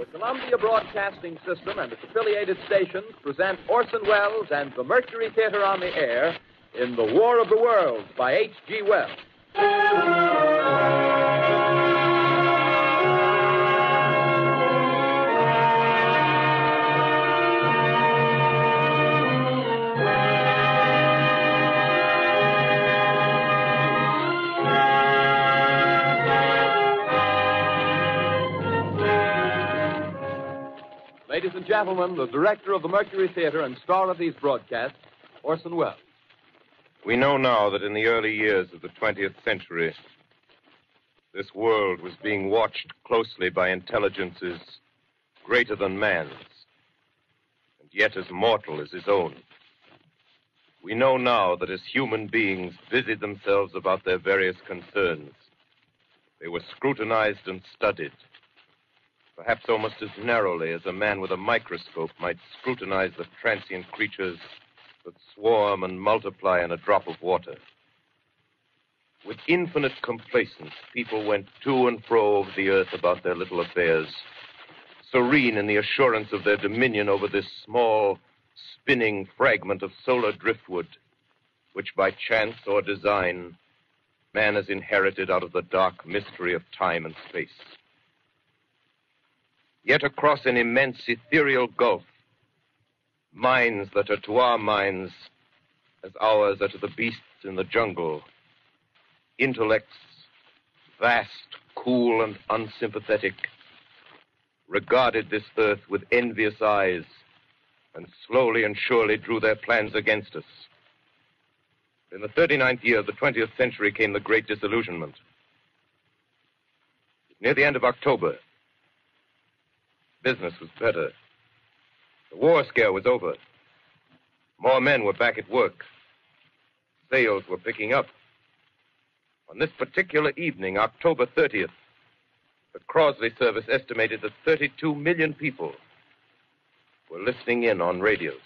The Columbia Broadcasting System and its affiliated stations present Orson Welles and the Mercury Theater on the air in The War of the Worlds by H.G. Wells. Ladies and gentlemen, the director of the Mercury Theater and star of these broadcasts, Orson Welles. We know now that in the early years of the 20th century, this world was being watched closely by intelligences greater than man's, and yet as mortal as his own. We know now that as human beings busied themselves about their various concerns, they were scrutinized and studied, perhaps almost as narrowly as a man with a microscope might scrutinize the transient creatures that swarm and multiply in a drop of water. With infinite complacence, people went to and fro over the earth about their little affairs, serene in the assurance of their dominion over this small, spinning fragment of solar driftwood, which by chance or design, man has inherited out of the dark mystery of time and space. Yet across an immense ethereal gulf, minds that are to our minds as ours are to the beasts in the jungle, intellects, vast, cool, and unsympathetic, regarded this earth with envious eyes and slowly and surely drew their plans against us. In the 39th year of the 20th century came the Great Disillusionment. Near the end of October, business was better. The war scare was over. More men were back at work. Sales were picking up. On this particular evening, October 30th, the Crosley service estimated that 32 million people were listening in on radios.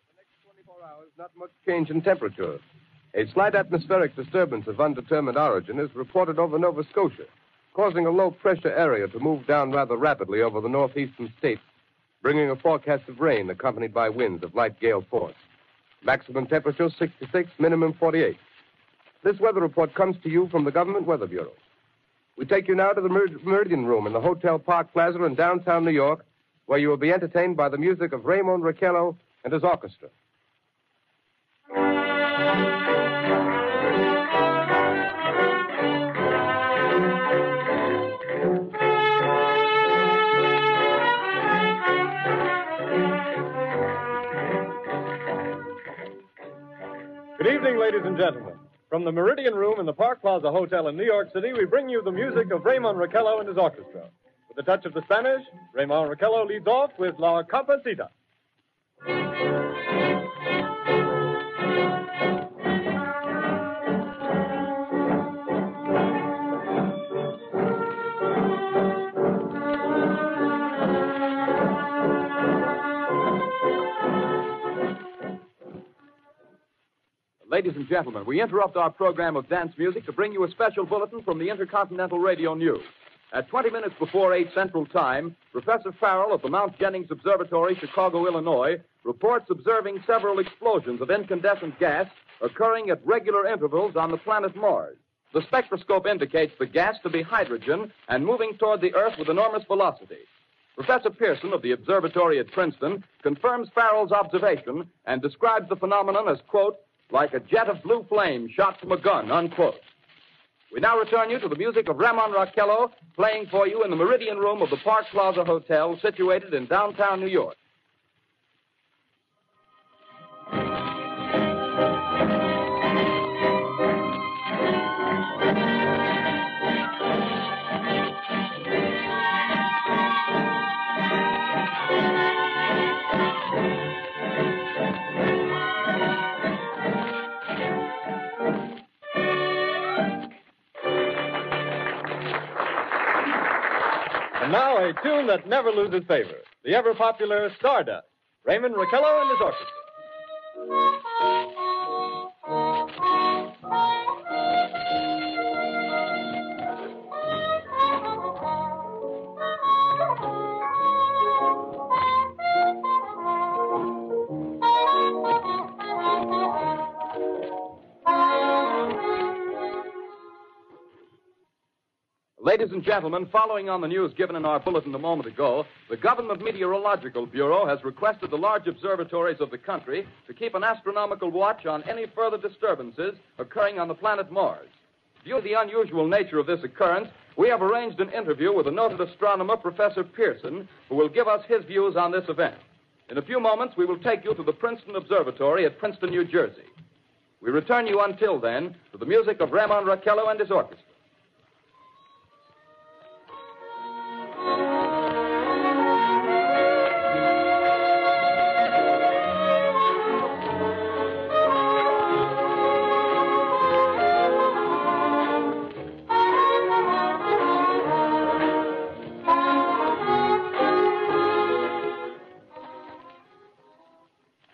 For the next 24 hours, not much change in temperature. A slight atmospheric disturbance of undetermined origin is reported over Nova Scotia, causing a low-pressure area to move down rather rapidly over the northeastern states, bringing a forecast of rain accompanied by winds of light gale force. Maximum temperature 66, minimum 48. This weather report comes to you from the Government Weather Bureau. We take you now to the Meridian Room in the Hotel Park Plaza in downtown New York, where you will be entertained by the music of Raymond Raquello and his orchestra. Good evening, ladies and gentlemen. From the Meridian Room in the Park Plaza Hotel in New York City, we bring you the music of Raymond Raquello and his orchestra. With a touch of the Spanish, Raymond Raquello leads off with La Comparsita. Ladies and gentlemen, we interrupt our program of dance music to bring you a special bulletin from the Intercontinental Radio News. At 20 minutes before 8 Central Time, Professor Farrell of the Mount Jennings Observatory, Chicago, Illinois, reports observing several explosions of incandescent gas occurring at regular intervals on the planet Mars. The spectroscope indicates the gas to be hydrogen and moving toward the Earth with enormous velocity. Professor Pearson of the observatory at Princeton confirms Farrell's observation and describes the phenomenon as, quote, like a jet of blue flame shot from a gun, unquote. We now return you to the music of Raymond Raquello, playing for you in the Meridian Room of the Park Plaza Hotel, situated in downtown New York. And now a tune that never loses favor, the ever-popular Stardust, Raymond Raquello and his orchestra. Ladies and gentlemen, following on the news given in our bulletin a moment ago, the Government Meteorological Bureau has requested the large observatories of the country to keep an astronomical watch on any further disturbances occurring on the planet Mars. Due to the unusual nature of this occurrence, we have arranged an interview with the noted astronomer, Professor Pearson, who will give us his views on this event. In a few moments, we will take you to the Princeton Observatory at Princeton, New Jersey. We return you until then to the music of Ramon Raquello and his orchestra.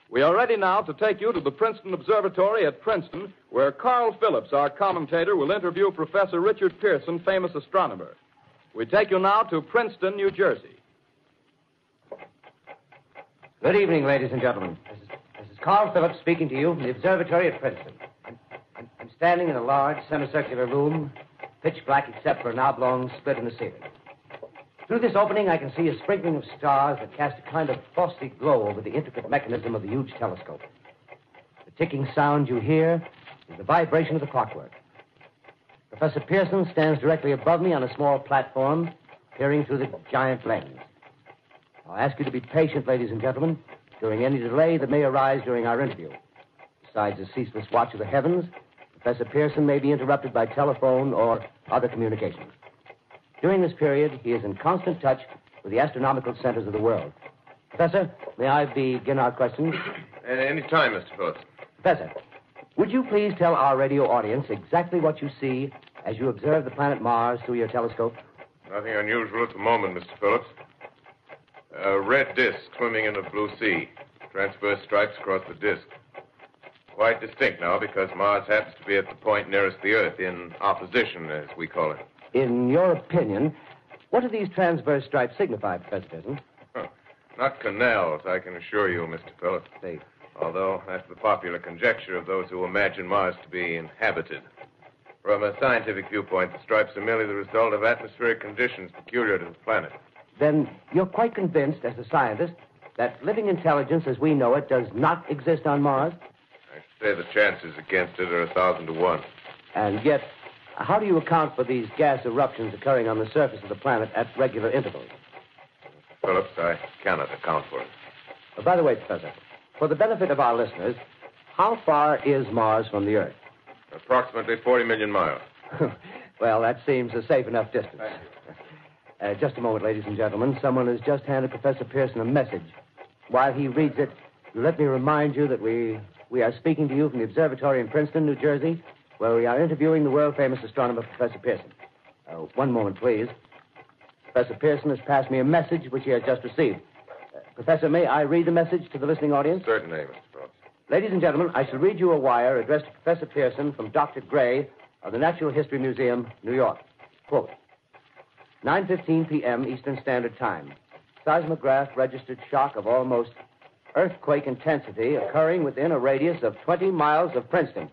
We are ready now to take you to the Princeton Observatory at Princeton, where Carl Phillips, our commentator, will interview Professor Richard Pearson, famous astronomer. We take you now to Princeton, New Jersey. Good evening, ladies and gentlemen. This is Carl Phillips speaking to you from the observatory at Princeton. I'm standing in a large semicircular room, pitch black except for an oblong split in the ceiling. Through this opening, I can see a sprinkling of stars that cast a kind of frosty glow over the intricate mechanism of the huge telescope. The ticking sound you hear is the vibration of the clockwork. Professor Pearson stands directly above me on a small platform, peering through the giant lens. I'll ask you to be patient, ladies and gentlemen, during any delay that may arise during our interview. Besides the ceaseless watch of the heavens, Professor Pearson may be interrupted by telephone or other communications. During this period, he is in constant touch with the astronomical centers of the world. Professor, may I begin our questions? At any time, Mr. Phillips. Professor, would you please tell our radio audience exactly what you see as you observe the planet Mars through your telescope? Nothing unusual at the moment, Mr. Phillips. A red disk swimming in a blue sea. Transverse stripes across the disk. Quite distinct now because Mars happens to be at the point nearest the Earth, in opposition, as we call it. In your opinion, what do these transverse stripes signify, Professor Pearson? Not canals, I can assure you, Mr. Phillips. See. Although that's the popular conjecture of those who imagine Mars to be inhabited. From a scientific viewpoint, the stripes are merely the result of atmospheric conditions peculiar to the planet. Then you're quite convinced, as a scientist, that living intelligence as we know it does not exist on Mars? I should say the chances against it are 1,000 to 1. And yet, how do you account for these gas eruptions occurring on the surface of the planet at regular intervals? Phillips, I cannot account for it. By the way, Professor, for the benefit of our listeners, how far is Mars from the Earth? Approximately 40 million miles. Well, that seems a safe enough distance. Just a moment, ladies and gentlemen. Someone has just handed Professor Pearson a message. While he reads it, let me remind you that we are speaking to you from the observatory in Princeton, New Jersey, where we are interviewing the world-famous astronomer, Professor Pearson. One moment, please. Professor Pearson has passed me a message which he has just received. Professor, may I read the message to the listening audience? Certainly, Mr. Phillips. Ladies and gentlemen, I shall read you a wire addressed to Professor Pearson from Dr. Gray of the Natural History Museum, New York. Quote, 9:15 p.m. Eastern Standard Time. Seismograph registered shock of almost earthquake intensity occurring within a radius of 20 miles of Princeton.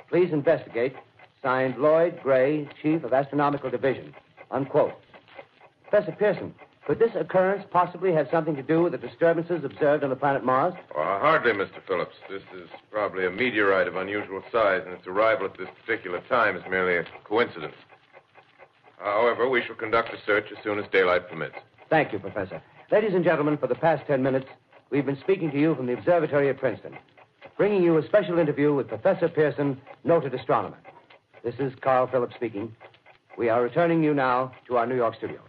Please investigate. Signed, Lloyd Gray, Chief of Astronomical Division. Unquote. Professor Pearson, could this occurrence possibly have something to do with the disturbances observed on the planet Mars? Hardly, Mr. Phillips. This is probably a meteorite of unusual size, and its arrival at this particular time is merely a coincidence. However, we shall conduct a search as soon as daylight permits. Thank you, Professor. Ladies and gentlemen, for the past 10 minutes, we've been speaking to you from the observatory at Princeton, bringing you a special interview with Professor Pearson, noted astronomer. This is Carl Phillips speaking. We are returning you now to our New York studio.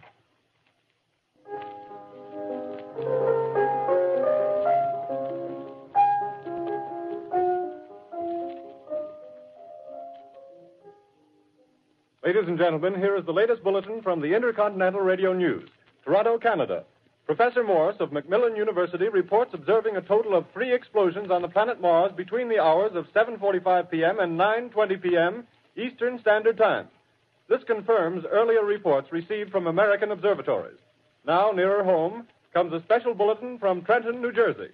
Ladies and gentlemen, here is the latest bulletin from the Intercontinental Radio News. Toronto, Canada. Professor Morse of Macmillan University reports observing a total of 3 explosions on the planet Mars between the hours of 7:45 p.m. and 9:20 p.m. Eastern Standard Time. This confirms earlier reports received from American observatories. Now, nearer home, comes a special bulletin from Trenton, New Jersey.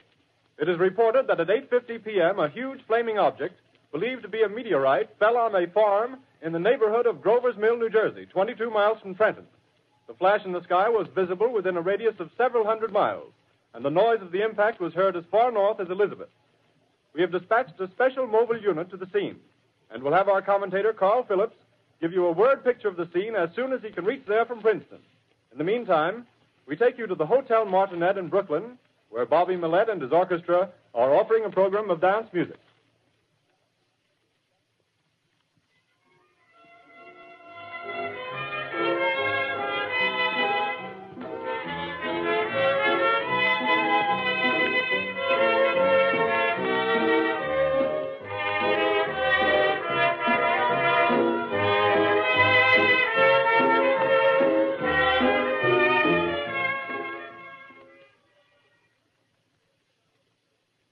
It is reported that at 8:50 p.m., a huge flaming object, believed to be a meteorite, fell on a farm in the neighborhood of Grover's Mill, New Jersey, 22 miles from Trenton. The flash in the sky was visible within a radius of several hundred miles, and the noise of the impact was heard as far north as Elizabeth. We have dispatched a special mobile unit to the scene, and we'll have our commentator, Carl Phillips, give you a word picture of the scene as soon as he can reach there from Princeton. In the meantime, we take you to the Hotel Martinet in Brooklyn, where Bobby Millett and his orchestra are offering a program of dance music.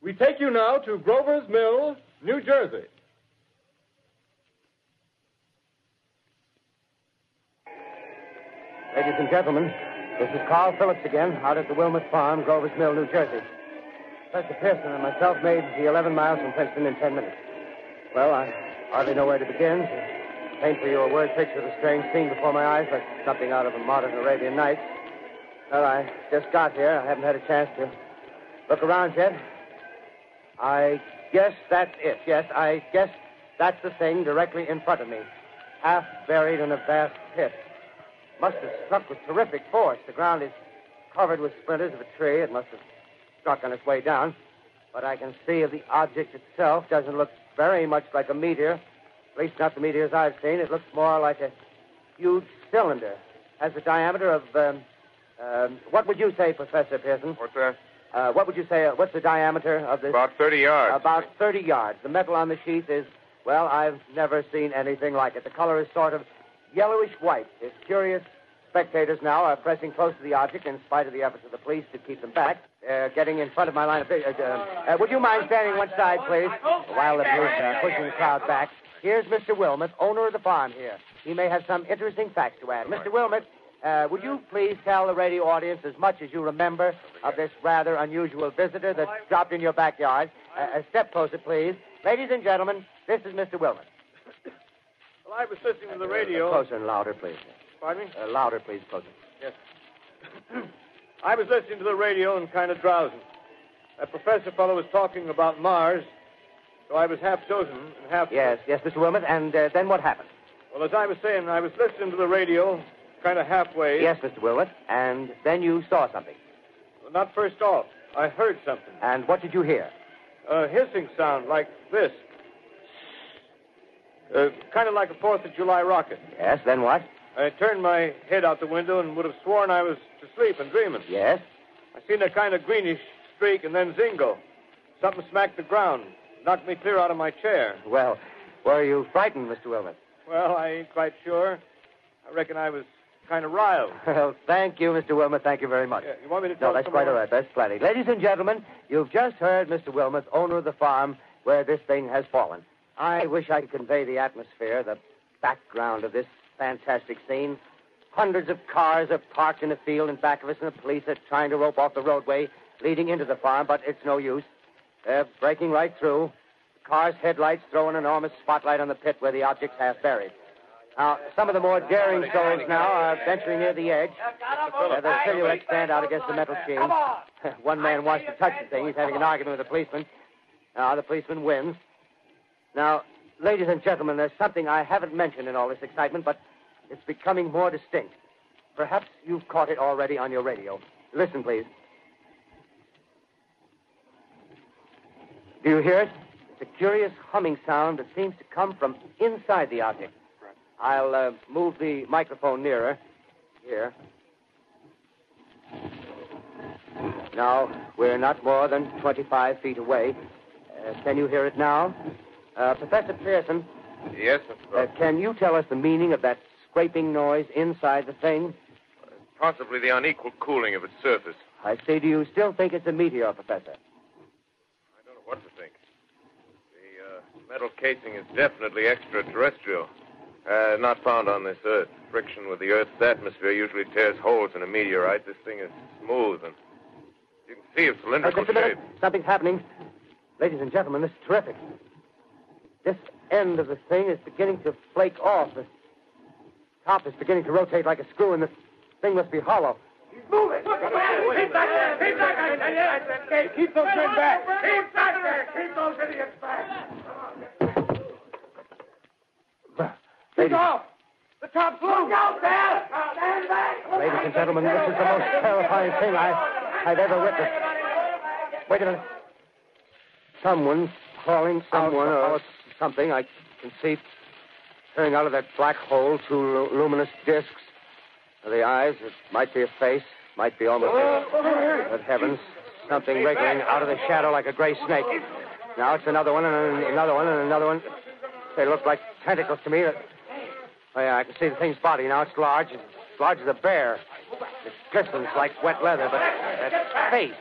We take you now to Grover's Mill, New Jersey. Ladies and gentlemen, this is Carl Phillips again, out at the Wilmot Farm, Grover's Mill, New Jersey. Professor Pearson and myself made the 11 miles from Princeton in 10 minutes. Well, I hardly know where to begin. To paint for you a word picture of the strange scene before my eyes, like something out of a modern Arabian Nights. Well, I just got here. I haven't had a chance to look around yet. I guess that's it. Yes, I guess that's the thing directly in front of me, half buried in a vast pit. Must have struck with terrific force. The ground is covered with splinters of a tree. It must have struck on its way down. What I can see of the object itself doesn't look very much like a meteor, at least not the meteors I've seen. It looks more like a huge cylinder. Has a diameter of, what would you say, Professor Pearson? What's that? What would you say, what's the diameter of this? About 30 yards. About 30 yards. The metal on the sheath is, well, I've never seen anything like it. The color is sort of yellowish white. Its curious spectators now are pressing close to the object in spite of the efforts of the police to keep them back. Getting in front of my line of vision. Would you mind standing one side, please? While the police are pushing the crowd back. Here's Mr. Wilmot, owner of the farm here. He may have some interesting facts to add. Mr. Wilmot, would you please tell the radio audience as much as you remember of this rather unusual visitor that dropped in your backyard? A step closer, please. Ladies and gentlemen, this is Mr. Wilmot. Well, I was listening to the radio. Closer and louder, please. Pardon me? Louder, please, closer. Yes. I was listening to the radio and kind of drowsing. That professor fellow was talking about Mars, so I was half chosen and half... Yes, Mr. Wilmot, and then what happened? Well, as I was saying, I was listening to the radio, kind of halfway. Yes, Mr. Wilmot, and then you saw something. Well, not first off. I heard something. And what did you hear? A hissing sound like this. Kind of like a 4th of July rocket. Yes, then what? I turned my head out the window and would have sworn I was to sleep and dreaming. Yes? I seen a kind of greenish streak and then zingo. Something smacked the ground, knocked me clear out of my chair. Well, were you frightened, Mr. Wilmot? Well, I ain't quite sure. I reckon I was kind of riled. Well, thank you, Mr. Wilmot. Thank you very much. Yeah, you want me to tell No, that's quite all right. That's plenty. Ladies and gentlemen, you've just heard Mr. Wilmot, owner of the farm where this thing has fallen. I wish I could convey the atmosphere, the background of this fantastic scene. Hundreds of cars are parked in a field in back of us, and the police are trying to rope off the roadway leading into the farm, but it's no use. They're breaking right through. The car's headlights throw an enormous spotlight on the pit where the object's half buried. Now, some of the more daring souls now are venturing near the edge. Their silhouettes stand out against the metal sheen. One man wants to touch the thing. He's having an argument with the policeman. Now, the policeman wins. Now, ladies and gentlemen, there's something I haven't mentioned in all this excitement, but it's becoming more distinct. Perhaps you've caught it already on your radio. Listen, please. Do you hear it? It's a curious humming sound that seems to come from inside the object. I'll move the microphone nearer. Here. Now, we're not more than 25 feet away. Can you hear it now? Professor Pearson. Yes, Mr. Brooks. Can you tell us the meaning of that scraping noise inside the thing? Possibly the unequal cooling of its surface. I say, do you still think it's a meteor, Professor? I don't know what to think. The metal casing is definitely extraterrestrial. Not found on this Earth. Friction with the Earth's atmosphere usually tears holes in a meteorite. This thing is smooth, and you can see its cylindrical Just a minute. shape. Something's happening. Ladies and gentlemen, this is terrific. This end of the thing is beginning to flake off. The top is beginning to rotate like a screw, and the thing must be hollow. He's moving. Keep back there. Keep back there. Keep those men back. Keep back there. Keep those idiots back. Take off. The top's loose. Look out there. Stand back. Ladies and gentlemen, this is the most terrifying thing I've ever witnessed. Wait a minute. Someone's calling someone or something. I can see turning out of that black hole two luminous discs. The eyes, it might be a face, might be almost Good heavens, something wriggling out of the shadow like a gray snake. Now it's another one and another one and another one. They look like tentacles to me. Oh, yeah, I can see the thing's body. Now it's large as a bear. It glistens like wet leather, but that face,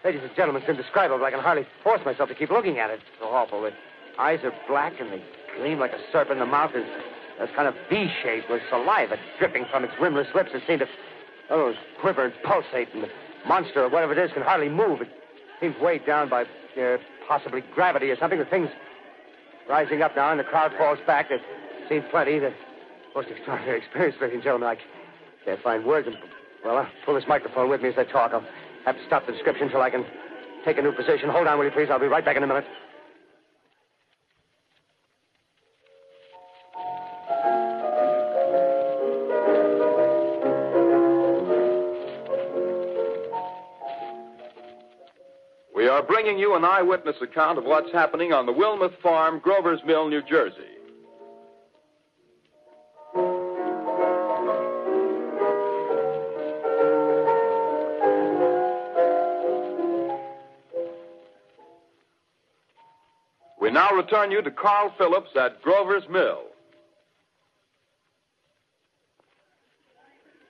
ladies and gentlemen, it's indescribable. I can hardly force myself to keep looking at it. It's so awful. The eyes are black and they gleam like a serpent. The mouth is a kind of V-shape with saliva dripping from its rimless lips that seem to quiver and pulsate. And the monster, or whatever it is, can hardly move. It seems weighed down by possibly gravity or something. The thing's rising up now, and the crowd falls back. There's seen plenty. The most extraordinary experience, ladies and gentlemen. I can't find words. Well, I'll pull this microphone with me as I talk. I'll have to stop the description until I can take a new position. Hold on, will you, please? I'll be right back in a minute. We are bringing you an eyewitness account of what's happening on the Wilmuth Farm, Grover's Mill, New Jersey. We now return you to Carl Phillips at Grover's Mill.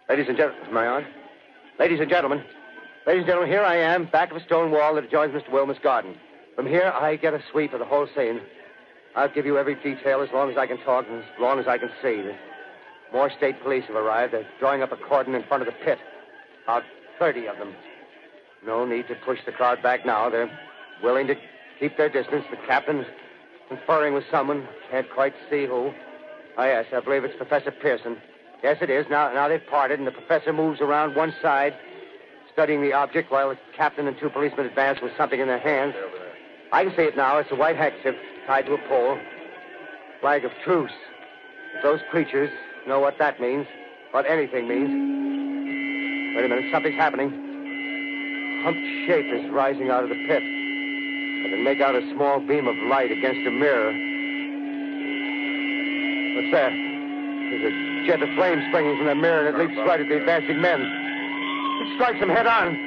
Ladies and gentlemen, am I on? Ladies and gentlemen, here I am, back of a stone wall that adjoins Mr. Wilmuth's garden. From here, I get a sweep of the whole scene. I'll give you every detail as long as I can talk and as long as I can see. More state police have arrived. They're drawing up a cordon in front of the pit. About 30 of them. No need to push the crowd back now. They're willing to keep their distance. The captain's conferring with someone. Can't quite see who. Oh, yes, I believe it's Professor Pearson. Yes, it is. Now they've parted, and the professor moves around one side, studying the object while the captain and two policemen advance with something in their hands. I can see it now. It's a white handkerchief tied to a pole. Flag of truce. If those creatures know what that means, what anything means. Wait a minute. Something's happening. A humped shape is rising out of the pit. I can make out a small beam of light against a mirror. What's that? There's a jet of flame springing from the mirror, and it leaps right at the advancing men. It strikes them head on.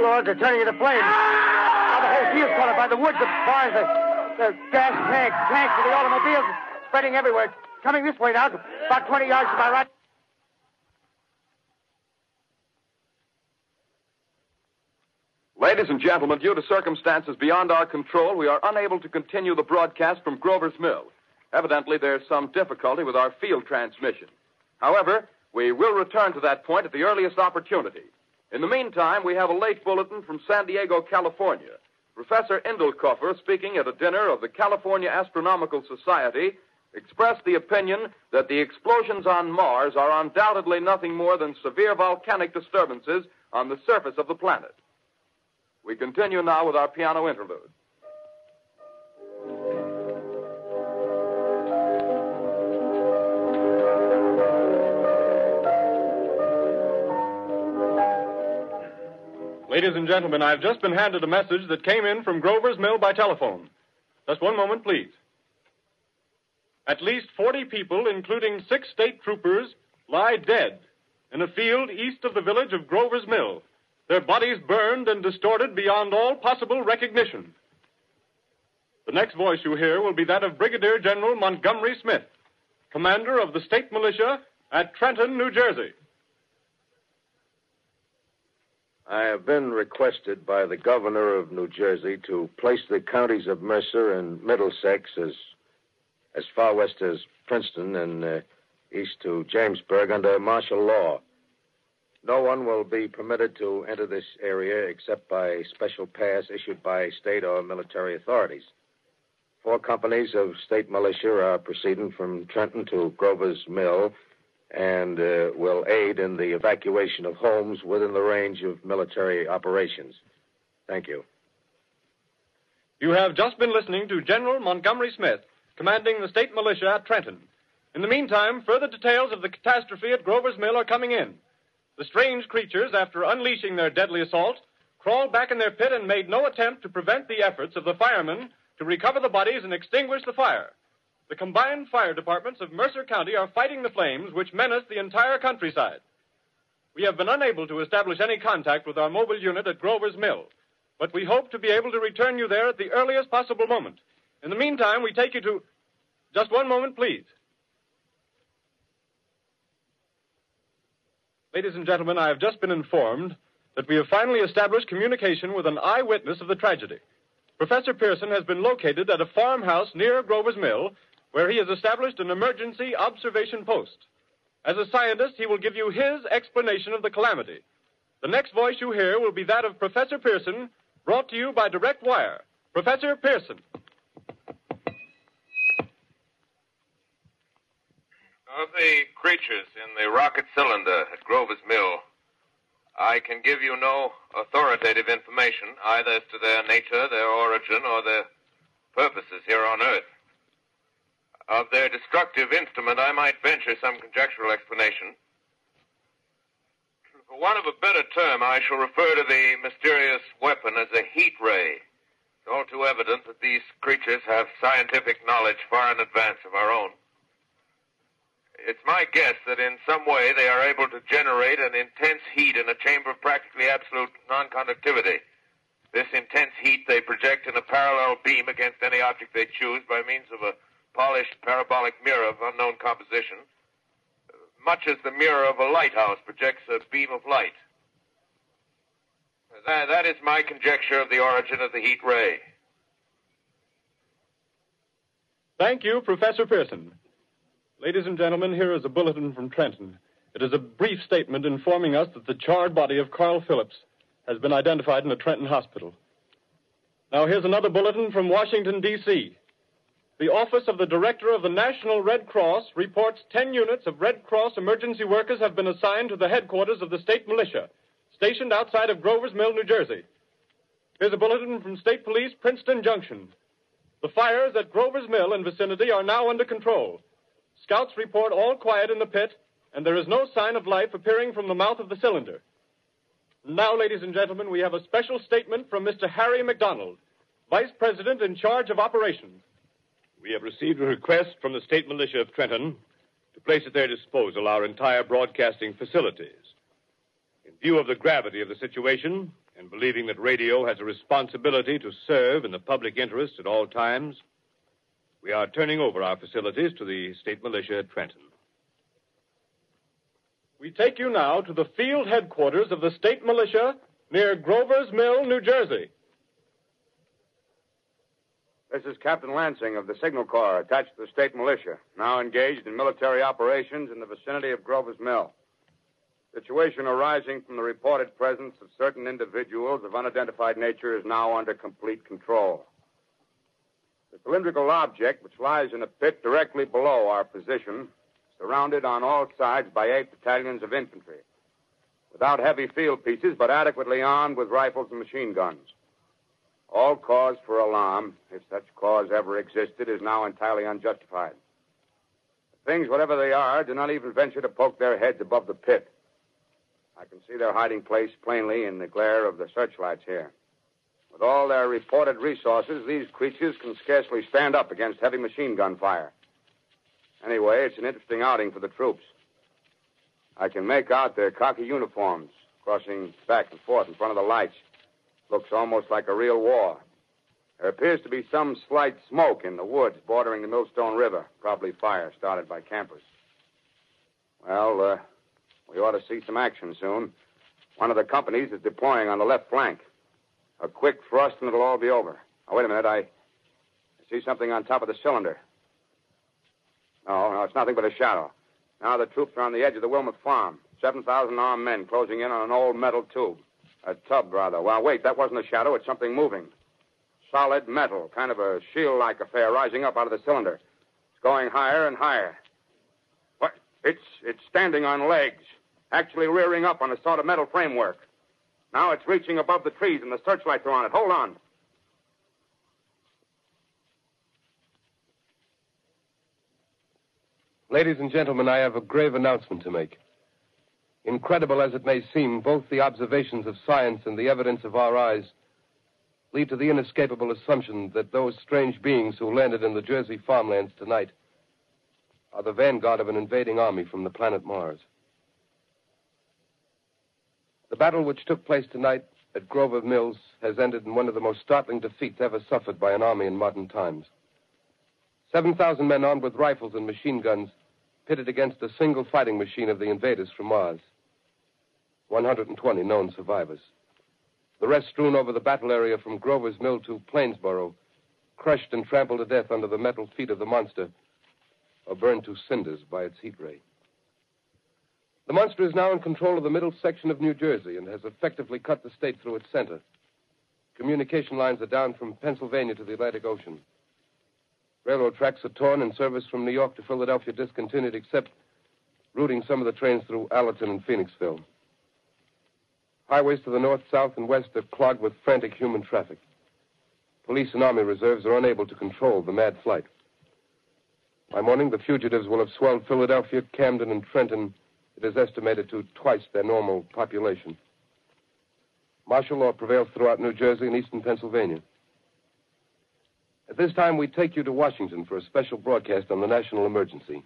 Lord, they're turning into flames. Now the whole field's caught up by the woods, the barns, the gas tanks of the automobiles spreading everywhere. Coming this way now, about 20 yards to my right. Ladies and gentlemen, due to circumstances beyond our control, we are unable to continue the broadcast from Grover's Mill. Evidently, there's some difficulty with our field transmission. However, we will return to that point at the earliest opportunity. In the meantime, we have a late bulletin from San Diego, California. Professor Indelkoffer, speaking at a dinner of the California Astronomical Society, expressed the opinion that the explosions on Mars are undoubtedly nothing more than severe volcanic disturbances on the surface of the planet. We continue now with our piano interlude. Ladies and gentlemen, I've just been handed a message that came in from Grover's Mill by telephone. Just one moment, please. At least 40 people, including 6 state troopers, lie dead in a field east of the village of Grover's Mill. Their bodies burned and distorted beyond all possible recognition. The next voice you hear will be that of Brigadier General Montgomery Smith, commander of the state militia at Trenton, New Jersey. I have been requested by the governor of New Jersey to place the counties of Mercer and Middlesex as far west as Princeton and east to Jamesburg under martial law. No one will be permitted to enter this area except by special pass issued by state or military authorities. 4 companies of state militia are proceeding from Trenton to Grover's Mill and will aid in the evacuation of homes within the range of military operations. Thank you. You have just been listening to General Montgomery Smith, commanding the state militia at Trenton. In the meantime, further details of the catastrophe at Grover's Mill are coming in. The strange creatures, after unleashing their deadly assault, crawled back in their pit and made no attempt to prevent the efforts of the firemen to recover the bodies and extinguish the fire. The combined fire departments of Mercer County are fighting the flames which menace the entire countryside. We have been unable to establish any contact with our mobile unit at Grover's Mill, but we hope to be able to return you there at the earliest possible moment. In the meantime, we take you to... Just one moment, please. Ladies and gentlemen, I have just been informed that we have finally established communication with an eyewitness of the tragedy. Professor Pearson has been located at a farmhouse near Grover's Mill, where he has established an emergency observation post. As a scientist, he will give you his explanation of the calamity. The next voice you hear will be that of Professor Pearson, brought to you by direct wire. Professor Pearson. Of the creatures in the rocket cylinder at Grover's Mill, I can give you no authoritative information, either as to their nature, their origin, or their purposes here on Earth. Of their destructive instrument, I might venture some conjectural explanation. For want of a better term, I shall refer to the mysterious weapon as a heat ray. It's all too evident that these creatures have scientific knowledge far in advance of our own. It's my guess that in some way they are able to generate an intense heat in a chamber of practically absolute non-conductivity. This intense heat they project in a parallel beam against any object they choose by means of a polished parabolic mirror of unknown composition, much as the mirror of a lighthouse projects a beam of light. That is my conjecture of the origin of the heat ray. Thank you, Professor Pearson. Ladies and gentlemen, here is a bulletin from Trenton. It is a brief statement informing us that the charred body of Carl Phillips has been identified in a Trenton hospital. Now, here's another bulletin from Washington, D.C. The Office of the Director of the National Red Cross reports 10 units of Red Cross emergency workers have been assigned to the headquarters of the state militia, stationed outside of Grover's Mill, New Jersey. Here's a bulletin from State Police, Princeton Junction. The fires at Grover's Mill and vicinity are now under control. Scouts report all quiet in the pit, and there is no sign of life appearing from the mouth of the cylinder. Now, ladies and gentlemen, we have a special statement from Mr. Harry McDonald, Vice President in charge of operations. We have received a request from the state militia of Trenton to place at their disposal our entire broadcasting facilities. In view of the gravity of the situation, and believing that radio has a responsibility to serve in the public interest at all times, we are turning over our facilities to the state militia at Trenton. We take you now to the field headquarters of the state militia near Grover's Mill, New Jersey. This is Captain Lansing of the Signal Corps, attached to the state militia, now engaged in military operations in the vicinity of Grover's Mill. Situation arising from the reported presence of certain individuals of unidentified nature is now under complete control. The cylindrical object, which lies in a pit directly below our position, surrounded on all sides by 8 battalions of infantry, without heavy field pieces, but adequately armed with rifles and machine guns. All cause for alarm, if such cause ever existed, is now entirely unjustified. Things, whatever they are, do not even venture to poke their heads above the pit. I can see their hiding place plainly in the glare of the searchlights here. With all their reported resources, these creatures can scarcely stand up against heavy machine gun fire. Anyway, it's an interesting outing for the troops. I can make out their khaki uniforms crossing back and forth in front of the lights. Looks almost like a real war. There appears to be some slight smoke in the woods bordering the Millstone River. Probably fire started by campers. Well, we ought to see some action soon. One of the companies is deploying on the left flank. A quick thrust and it'll all be over. Oh, wait a minute. I see something on top of the cylinder. No, it's nothing but a shadow. Now the troops are on the edge of the Wilmot Farm. 7,000 armed men closing in on an old metal tube. A tub, rather. Well, wait, that wasn't a shadow. It's something moving. solid metal, kind of a shield-like affair rising up out of the cylinder. It's going higher and higher. What? It's standing on legs, actually rearing up on a sort of metal framework. Now it's reaching above the trees and the searchlights are on it. Hold on. Ladies and gentlemen, I have a grave announcement to make. Incredible as it may seem, both the observations of science and the evidence of our eyes lead to the inescapable assumption that those strange beings who landed in the Jersey farmlands tonight are the vanguard of an invading army from the planet Mars. The battle which took place tonight at Grover Mills has ended in one of the most startling defeats ever suffered by an army in modern times. 7,000 men armed with rifles and machine guns pitted against a single fighting machine of the invaders from Mars. 120 known survivors. The rest strewn over the battle area from Grover's Mill to Plainsboro, crushed and trampled to death under the metal feet of the monster, or burned to cinders by its heat ray. The monster is now in control of the middle section of New Jersey and has effectively cut the state through its center. Communication lines are down from Pennsylvania to the Atlantic Ocean. Railroad tracks are torn and service from New York to Philadelphia discontinued, except routing some of the trains through Allerton and Phoenixville. Highways to the north, south, and west are clogged with frantic human traffic. Police and army reserves are unable to control the mad flight. By morning, the fugitives will have swelled Philadelphia, Camden, and Trenton, it is estimated, to twice their normal population. Martial law prevails throughout New Jersey and eastern Pennsylvania. At this time, we take you to Washington for a special broadcast on the national emergency.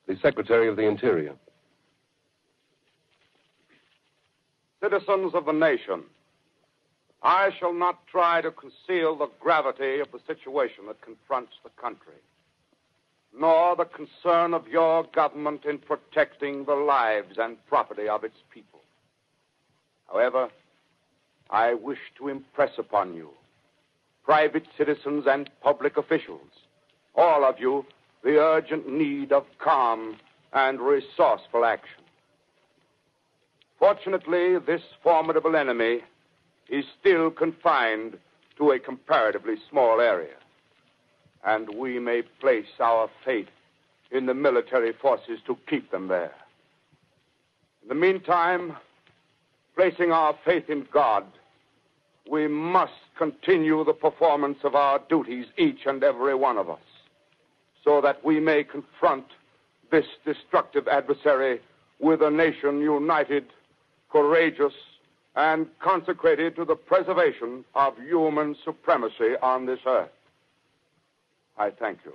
The Secretary of the Interior. Citizens of the nation, I shall not try to conceal the gravity of the situation that confronts the country, nor the concern of your government in protecting the lives and property of its people. However, I wish to impress upon you, private citizens and public officials, all of you, the urgent need of calm and resourceful action. Fortunately, this formidable enemy is still confined to a comparatively small area, and we may place our faith in the military forces to keep them there. In the meantime, placing our faith in God, we must continue the performance of our duties, each and every one of us, so that we may confront this destructive adversary with a nation united, courageous, and consecrated to the preservation of human supremacy on this earth. I thank you.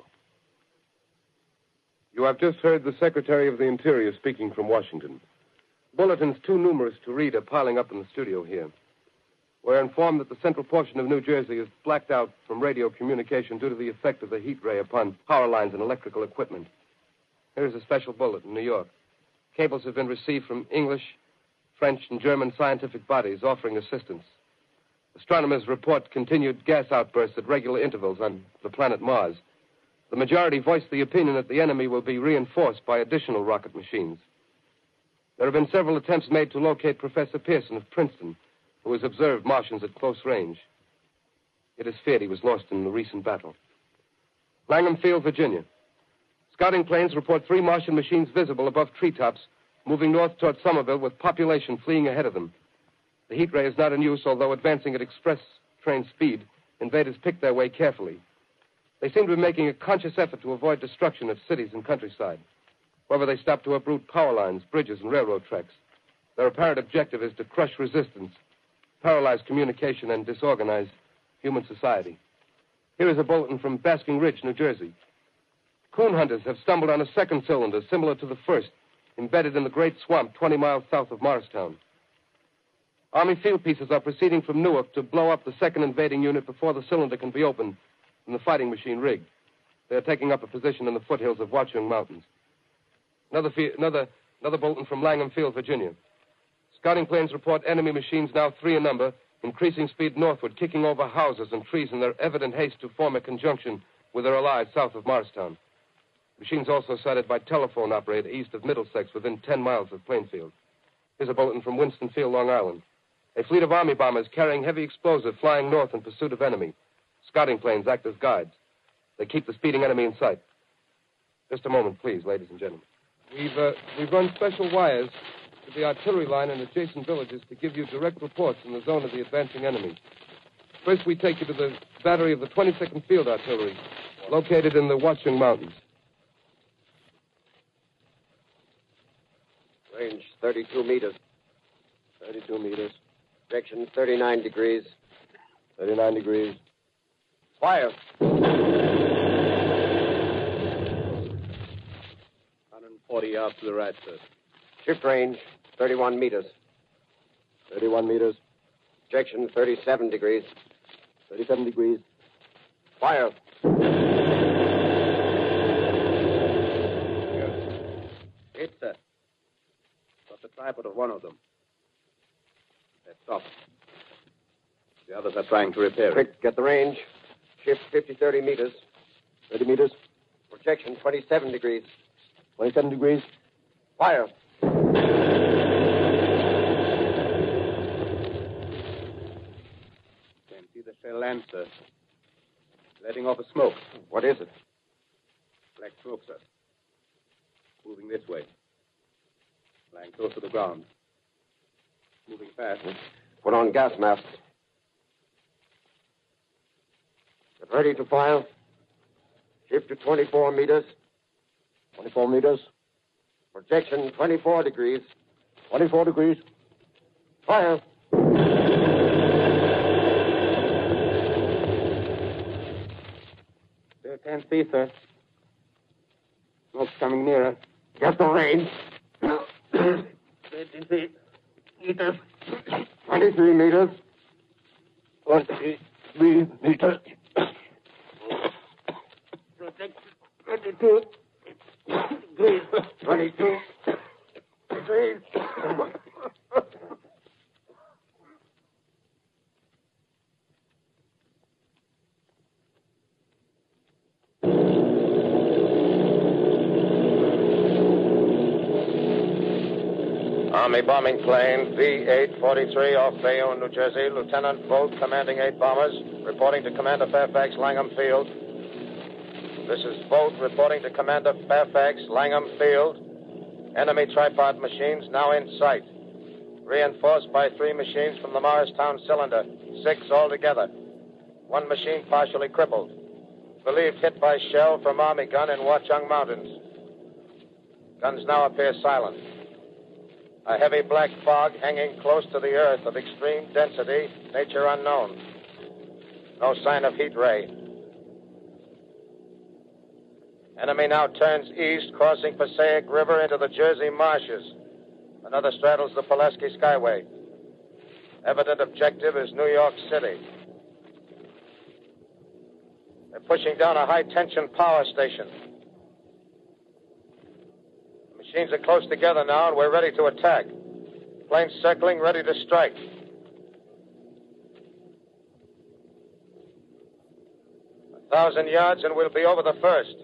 You have just heard the Secretary of the Interior speaking from Washington. Bulletins too numerous to read are piling up in the studio here. We're informed that the central portion of New Jersey is blacked out from radio communication due to the effect of the heat ray upon power lines and electrical equipment. Here's a special bulletin in New York. Cables have been received from English, French, and German scientific bodies offering assistance. Astronomers report continued gas outbursts at regular intervals on the planet Mars. The majority voiced the opinion that the enemy will be reinforced by additional rocket machines. There have been several attempts made to locate Professor Pearson of Princeton, who has observed Martians at close range. It is feared he was lost in the recent battle. Langham Field, Virginia. Scouting planes report 3 Martian machines visible above treetops, moving north toward Somerville with population fleeing ahead of them. The heat ray is not in use, although advancing at express train speed, invaders pick their way carefully. They seem to be making a conscious effort to avoid destruction of cities and countryside. However, they stop to uproot power lines, bridges, and railroad tracks. Their apparent objective is to crush resistance, paralyze communication, and disorganize human society. Here is a bulletin from Basking Ridge, New Jersey. Coon hunters have stumbled on a second cylinder similar to the first, embedded in the great swamp 20 miles south of Morristown. Army field pieces are proceeding from Newark to blow up the second invading unit before the cylinder can be opened and the fighting machine rigged. They are taking up a position in the foothills of Watchung Mountains. Another bulletin from Langham Field, Virginia. Scouting planes report enemy machines, now 3 in number, increasing speed northward, kicking over houses and trees in their evident haste to form a conjunction with their allies south of Morristown. Machines also sighted by telephone operator east of Middlesex, within 10 miles of Plainfield. Here's a bulletin from Winston Field, Long Island. A fleet of Army bombers carrying heavy explosive flying north in pursuit of enemy. Scouting planes act as guides. They keep the speeding enemy in sight. Just a moment, please, ladies and gentlemen. We've run special wires to the artillery line in adjacent villages to give you direct reports in the zone of the advancing enemy. First, we take you to the battery of the 22nd Field Artillery, located in the Watchung Mountains. Range 32 meters. 32 meters. Direction 39 degrees. 39 degrees. Fire. 140 yards to the right, sir. Shift range 31 meters. 31 meters. Direction 37 degrees. 37 degrees. Fire. Hit, sir. Got the tripod of one of them. They're stopped. The others are trying to repair it. Quick, get the range. Shift 30 meters. 30 meters. Projection 27 degrees. 27 degrees. Fire. Can't see the shell land, sir. Letting off a smoke. What is it? Black smoke, sir. Moving this way. Lying close to the ground. Moving fast. Put on gas masks. Get ready to fire. Shift to 24 meters. 24 meters. Projection 24 degrees. 24 degrees. Fire. Still can't see, sir. Smoke's coming nearer. Get the range. 23 meters. 23 meters. 23 meters. Protect 22 degrees. 22 degrees. Army bombing plane V-843 off Bayonne, New Jersey. Lieutenant Volt, commanding 8 bombers, reporting to Commander Fairfax, Langham Field. This is Volt reporting to Commander Fairfax, Langham Field. Enemy tripod machines now in sight. Reinforced by 3 machines from the Morristown cylinder. 6 altogether. 1 machine partially crippled. Believed hit by shell from Army gun in Watchung Mountains. Guns now appear silent. A heavy black fog hanging close to the earth of extreme density, nature unknown. No sign of heat ray. Enemy now turns east, crossing Passaic River into the Jersey marshes. Another straddles the Pulaski Skyway. Evident objective is New York City. They're pushing down a high-tension power station. Machines are close together now, and we're ready to attack. Planes circling, ready to strike. A 1,000 yards, and we'll be over the first.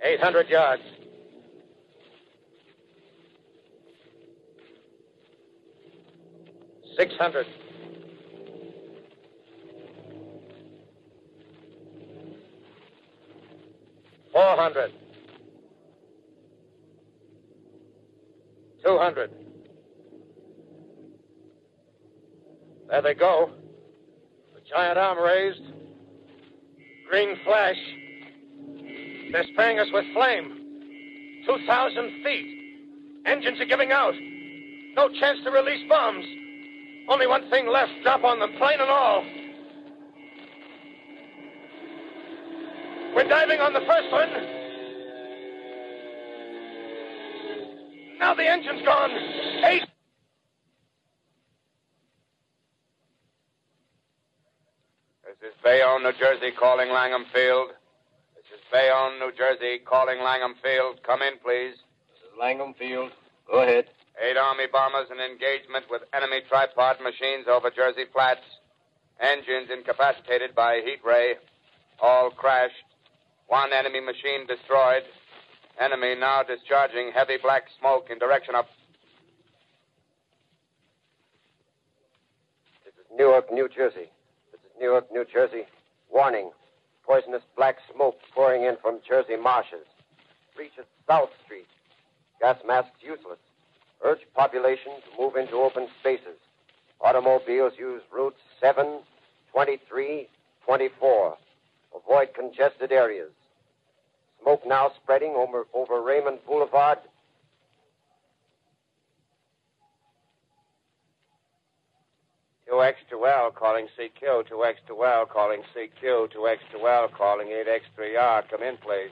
$800 yards. $600. $400. $200. There they go. The giant arm raised. Green flash. They're spraying us with flame. 2,000 feet. Engines are giving out. No chance to release bombs. Only one thing left. Drop on them, plane and all. We're diving on the first one. Now the engine's gone. 8. This is Bayonne, New Jersey, calling Langham Field. This is Bayonne, New Jersey, calling Langham Field. Come in, please. This is Langham Field. Go ahead. 8 Army bombers in engagement with enemy tripod machines over Jersey Flats. Engines incapacitated by heat ray. All crashed. 1 enemy machine destroyed. Enemy now discharging heavy black smoke in direction of... This is Newark, New Jersey. This is Newark, New Jersey. Warning. Poisonous black smoke pouring in from Jersey marshes. Reaches South Street. Gas masks useless. Urge population to move into open spaces. Automobiles use routes 7, 23, 24. Avoid congested areas. Smoke now spreading over Raymond Boulevard. X2L calling CQ, 2X2L calling CQ, 2X2L calling 8X3R. Come in, please.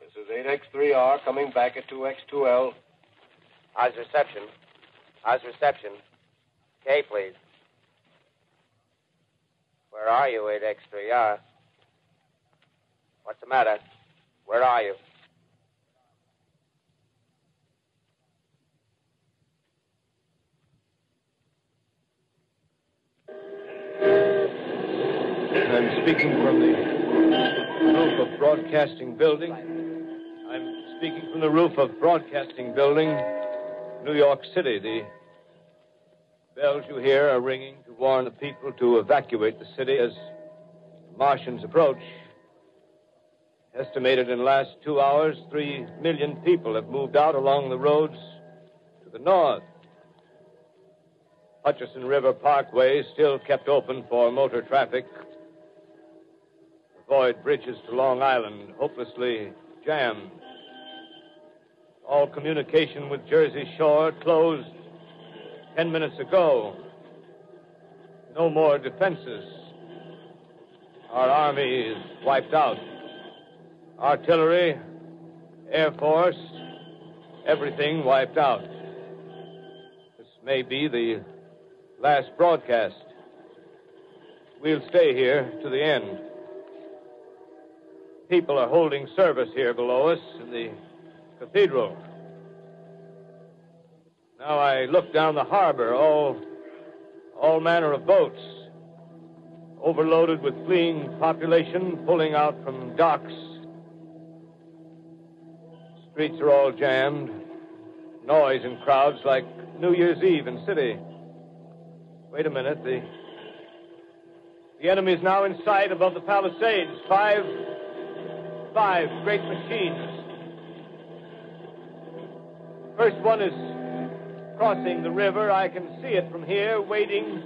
This is 8X3R coming back at 2X2L. How's reception? How's reception? K, please. Where are you, 8X3R? What's the matter? Where are you? I'm speaking from the roof of Broadcasting Building. I'm speaking from the roof of Broadcasting Building, New York City. The bells you hear are ringing to warn the people to evacuate the city as the Martians approach. Estimated in the last 2 hours, 3 million people have moved out along the roads to the north. Hutchison River Parkway is still kept open for motor traffic. Avoid bridges to Long Island, hopelessly jammed. All communication with Jersey Shore closed 10 minutes ago. No more defenses. Our army is wiped out. Artillery, Air Force, everything wiped out. This may be the last broadcast. We'll stay here to the end. People are holding service here below us in the cathedral. Now I look down the harbor, all manner of boats, overloaded with fleeing population pulling out from docks. Streets are all jammed. Noise in crowds like New Year's Eve in city. Wait a minute. The enemy is now in sight above the Palisades. Five great machines. First one is crossing the river. I can see it from here, wading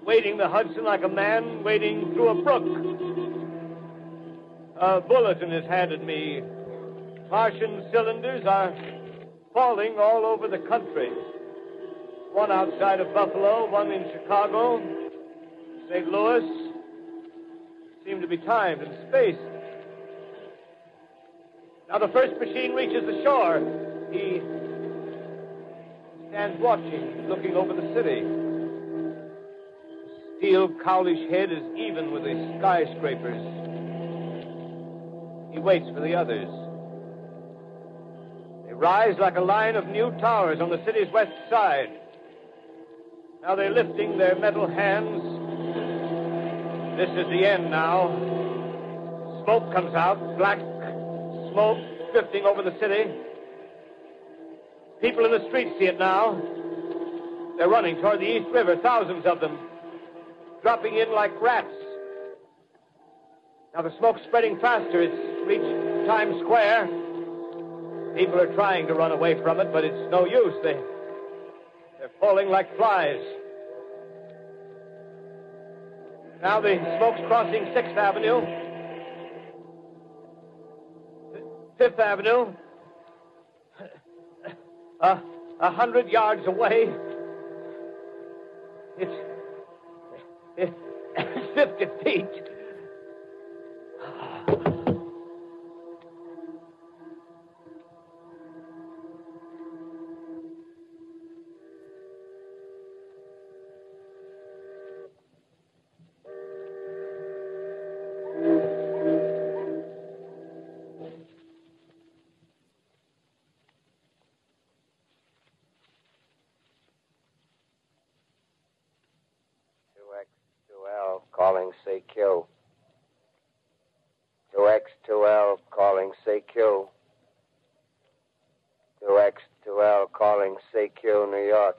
the Hudson like a man wading through a brook. A bulletin is handed me. Martian cylinders are falling all over the country. One outside of Buffalo, one in Chicago, St. Louis. Seem to be timed and spaced. Now the first machine reaches the shore. He stands watching, looking over the city. The steel cowlish head is even with the skyscrapers. He waits for the others. They rise like a line of new towers on the city's west side. Now they're lifting their metal hands. This is the end now. Smoke comes out, black smoke drifting over the city. People in the streets see it now. They're running toward the East River, thousands of them, dropping in like rats. Now the smoke's spreading faster. It's reached Times Square. People are trying to run away from it, but it's no use. They're falling like flies. Now the smoke's crossing 6th Avenue. 5th Avenue. 100 yards away. It's 50 feet. Calling CQ. 2X2L calling CQ. calling CQ, New York.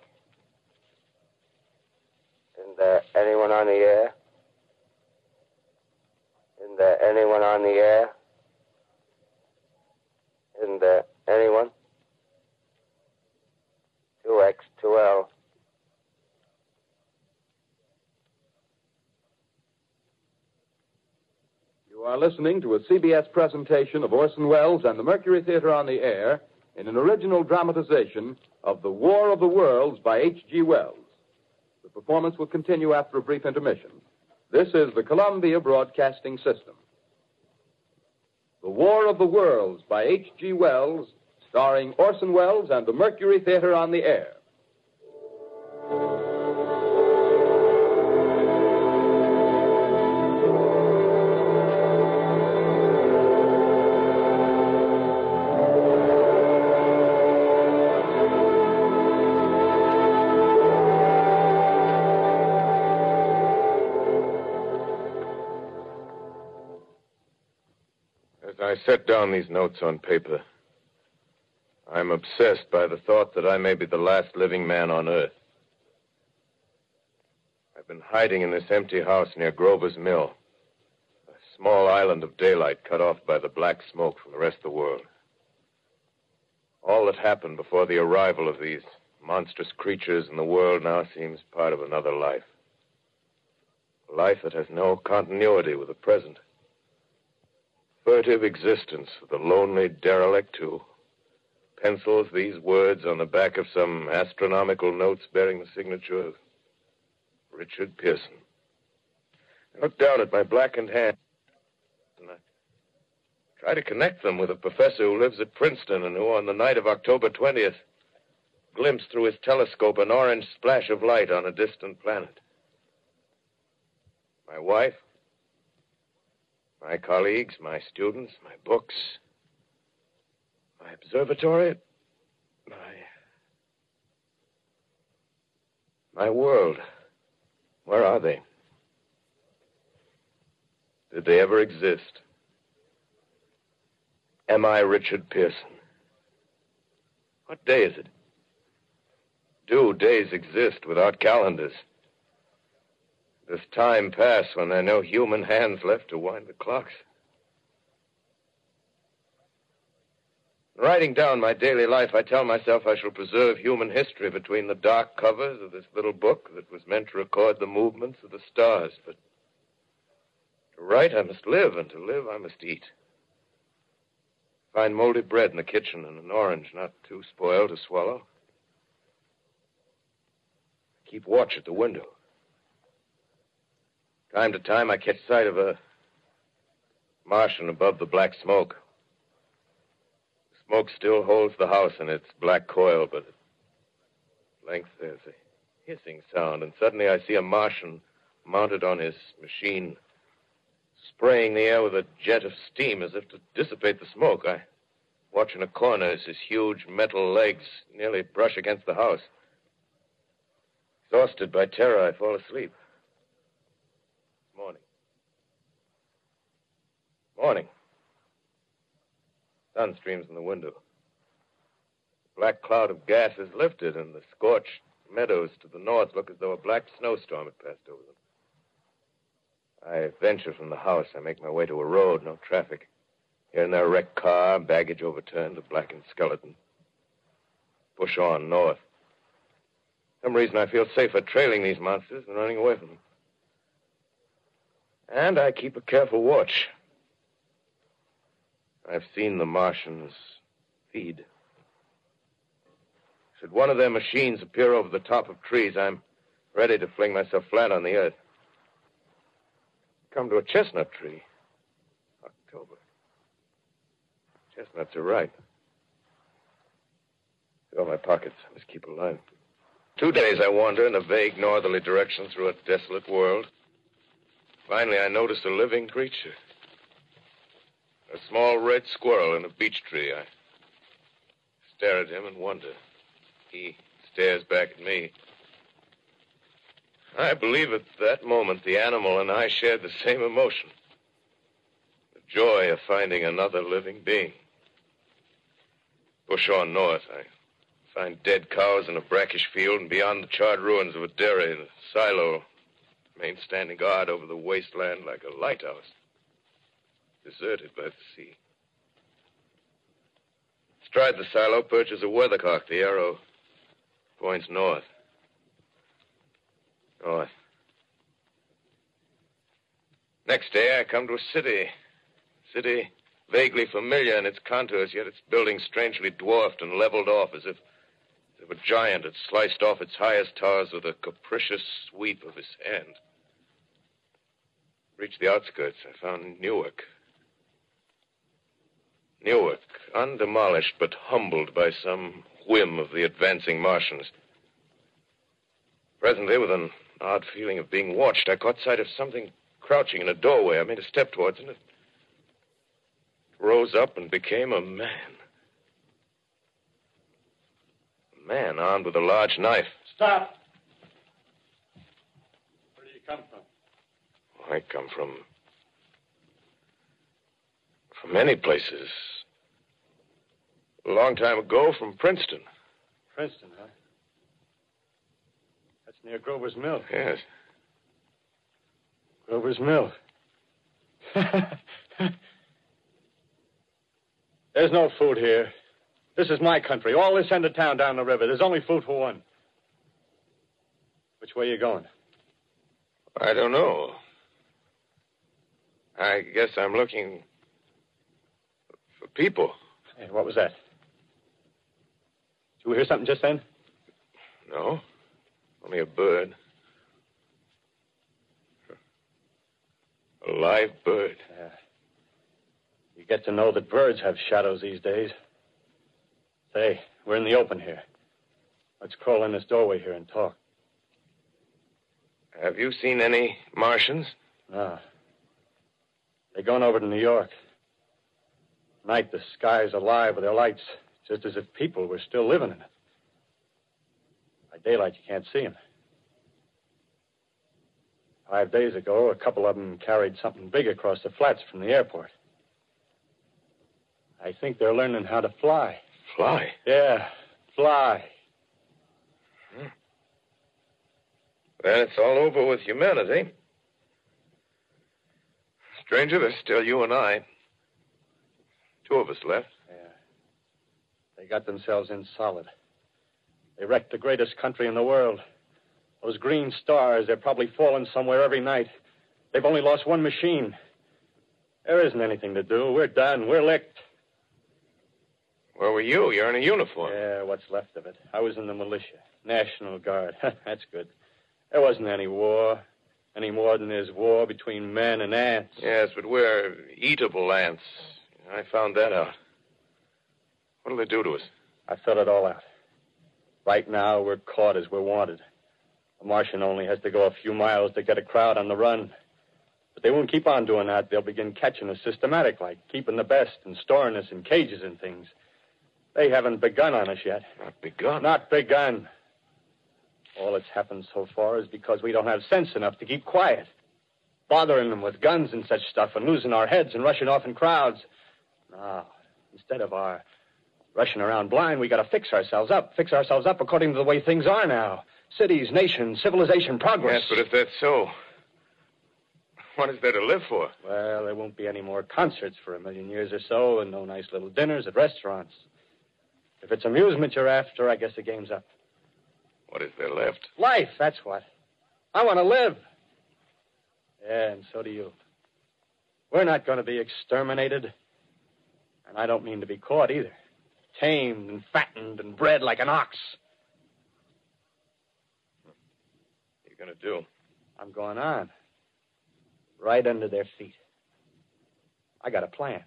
Isn't there anyone on the air? Isn't there anyone on the air? Isn't there anyone? 2X2L. You are listening to a CBS presentation of Orson Welles and the Mercury Theater on the Air in an original dramatization of The War of the Worlds by H.G. Wells. The performance will continue after a brief intermission. This is the Columbia Broadcasting System. The War of the Worlds by H.G. Wells, starring Orson Welles and the Mercury Theater on the Air. I set down these notes on paper. I'm obsessed by the thought that I may be the last living man on Earth. I've been hiding in this empty house near Grover's Mill, a small island of daylight cut off by the black smoke from the rest of the world. All that happened before the arrival of these monstrous creatures in the world now seems part of another life. A life that has no continuity with the present. Furtive existence of the lonely derelict who pencils these words on the back of some astronomical notes bearing the signature of Richard Pearson. I look down at my blackened hand and I try to connect them with a professor who lives at Princeton and who, on the night of October 20th, glimpsed through his telescope an orange splash of light on a distant planet. My wife, my colleagues, my students, my books, my observatory, my world. Where are they? Did they ever exist? Am I Richard Pearson? What day is it? Do days exist without calendars? Does time pass when there are no human hands left to wind the clocks? Writing down my daily life, I tell myself I shall preserve human history between the dark covers of this little book that was meant to record the movements of the stars. But to write, I must live, and to live, I must eat. Find moldy bread in the kitchen and an orange not too spoiled to swallow. Keep watch at the window. Time to time, I catch sight of a Martian above the black smoke. The smoke still holds the house in its black coil, but at length there's a hissing sound, and suddenly I see a Martian mounted on his machine, spraying the air with a jet of steam as if to dissipate the smoke. I watch in a corner as his huge metal legs nearly brush against the house. Exhausted by terror, I fall asleep. Morning. Sun streams in the window. The black cloud of gas is lifted, and the scorched meadows to the north look as though a black snowstorm had passed over them. I venture from the house. I make my way to a road, no traffic. Here and there, a wrecked car, baggage overturned, a blackened skeleton. Push on north. For some reason, I feel safer trailing these monsters than running away from them. And I keep a careful watch. I've seen the Martians feed. Should one of their machines appear over the top of trees, I'm ready to fling myself flat on the earth. Come to a chestnut tree. October. Chestnuts are ripe. Fill my pockets. I must keep alive. 2 days I wander in a vague northerly direction through a desolate world. Finally, I notice a living creature. A small red squirrel in a beech tree. I stare at him and wonder. He stares back at me. I believe at that moment the animal and I shared the same emotion. The joy of finding another living being. Push on north. I Find dead cows in a brackish field, and beyond the charred ruins of a dairy, the silo remains standing guard over the wasteland like a lighthouse, deserted by the sea. Astride the silo perches a weathercock. The arrow points north. North. Next day, I come to a city. City vaguely familiar in its contours, yet its buildings strangely dwarfed and leveled off as if a giant had sliced off its highest towers with a capricious sweep of his hand. Reached the outskirts, I found Newark. Newark, undemolished but humbled by some whim of the advancing Martians. Presently, with an odd feeling of being watched, I caught sight of something crouching in a doorway. I made a step towards it, and it rose up and became a man. A man armed with a large knife. Stop! Where do you come from? I come from many places. A long time ago, from Princeton. Princeton, huh? That's near Grover's Mill. Yes. Grover's Mill. There's no food here. This is my country. All this end of town down the river. There's only food for one. Which way are you going? I don't know. I guess I'm looking for people. Hey, what was that? Did you hear something just then? No. Only a bird. A live bird. Yeah. You get to know that birds have shadows these days. Say, we're in the open here. Let's crawl in this doorway here and talk. Have you seen any Martians? No. They're going over to New York. Night, the sky's alive with their lights, just as if people were still living in it. By daylight, you can't see them. 5 days ago, a couple of them carried something big across the flats from the airport. I think they're learning how to fly. Fly? Yeah, fly. Then it's all over with humanity. Stranger, there's still you and I. 2 of us left. Yeah. They got themselves in solid. They wrecked the greatest country in the world. Those green stars, they're probably falling somewhere every night. They've only lost one machine. There isn't anything to do. We're done. We're licked. Where were you? You're in a uniform. Yeah, what's left of it. I was in the militia. National Guard. That's good. There wasn't any war. Any more than there's war between men and ants. Yes, but we're eatable ants. I found that out. What'll they do to us? I thought it all out. Right now, we're caught as we're wanted. A Martian only has to go a few miles to get a crowd on the run. But they won't keep on doing that. They'll begin catching us systematic, like keeping the best and storing us in cages and things. They haven't begun on us yet. Not begun? Not begun. All that's happened so far is because we don't have sense enough to keep quiet. Bothering them with guns and such stuff and losing our heads and rushing off in crowds. No, instead of our rushing around blind, we got to fix ourselves up. Fix ourselves up according to the way things are now. Cities, nations, civilization, progress. Yes, but if that's so, what is there to live for? Well, there won't be any more concerts for 1,000,000 years or so, and no nice little dinners at restaurants. If it's amusement you're after, I guess the game's up. What is there left? Life, that's what. I want to live. Yeah, and so do you. We're not going to be exterminated. And I don't mean to be caught either. Tamed and fattened and bred like an ox. What are you going to do? I'm going on. Right under their feet. I got a plan.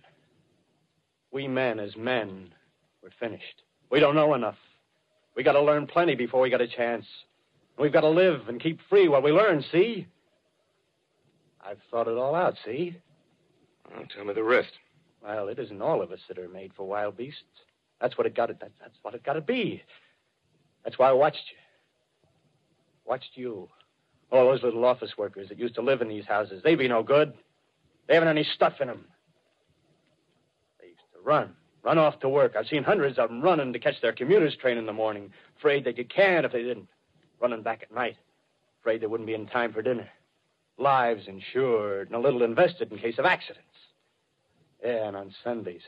We men as men, we're finished. We don't know enough. We got to learn plenty before we got a chance. We've got to live and keep free while we learn, see? I've thought it all out, see? Well, tell me the rest. Well, it isn't all of us that are made for wild beasts. That's what it got to. That's what it got to be. That's why I watched you. Watched you. All those little office workers that used to live in these houses. They be no good. They haven't any stuff in them. They used to run Run off to work. I've seen hundreds of them running to catch their commuter's train in the morning, afraid they'd get canned if they didn't. Running back at night, afraid they wouldn't be in time for dinner. Lives insured and a little invested in case of accidents. Yeah, and on Sundays,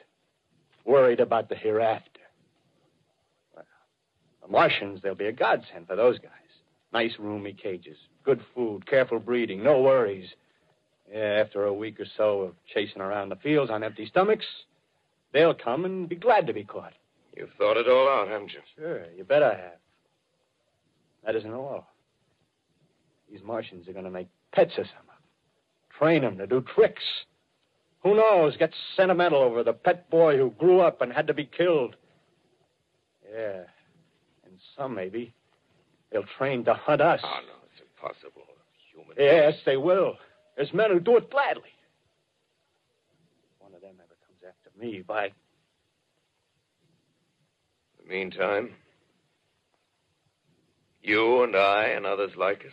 worried about the hereafter. Well, the Martians, they'll be a godsend for those guys. Nice, roomy cages, good food, careful breeding, no worries. Yeah, after a week or so of chasing around the fields on empty stomachs, they'll come and be glad to be caught. You've thought it all out, haven't you? Sure, you bet I have. That isn't all. These Martians are going to make pets of some of them. Train them to do tricks. Who knows, get sentimental over the pet boy who grew up and had to be killed. Yeah, and some maybe they'll train to hunt us. Oh, no, it's impossible. Human Yes, they will. There's men who do it gladly. If one of them ever comes after me, by... In the meantime, you and I and others like us,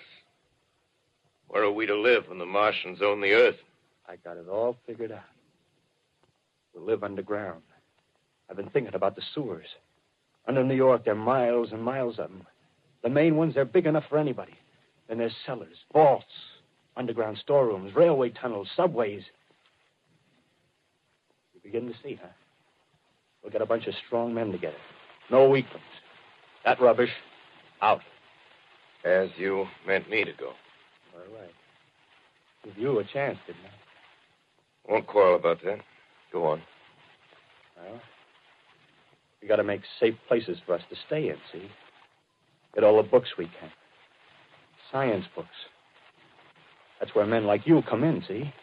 where are we to live when the Martians own the Earth? I got it all figured out. We'll live underground. I've been thinking about the sewers. Under New York, there are miles and miles of them. The main ones, they're big enough for anybody. Then there's cellars, vaults, underground storerooms, railway tunnels, subways. You begin to see, huh? We'll get a bunch of strong men together. No weaklings. That rubbish, out. As you meant me to go. All right. Give you a chance, didn't I? Won't quarrel about that. Go on. Well, we got to make safe places for us to stay in, see? Get all the books we can. Science books. That's where men like you come in, see?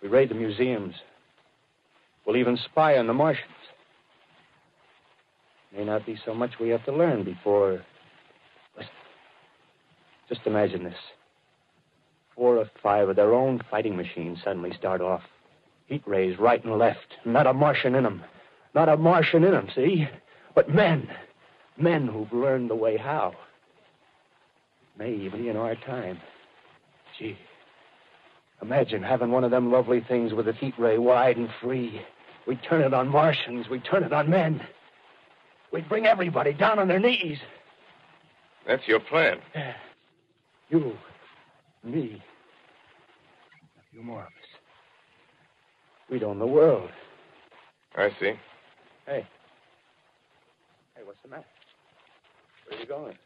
We raid the museums. We'll even spy on the Martians. May not be so much we have to learn before... Listen. Just imagine this. 4 or 5 of their own fighting machines suddenly start off. Heat rays right and left. Not a Martian in them. Not a Martian in them, see? But men. Men who've learned the way how. May even be in our time. Gee. Imagine having one of them lovely things with its heat ray wide and free. We'd turn it on Martians. We'd turn it on men. We'd bring everybody down on their knees. That's your plan. You, me, a few more of us. We'd own the world. I see. Hey. Hey, what's the matter? Where are you going?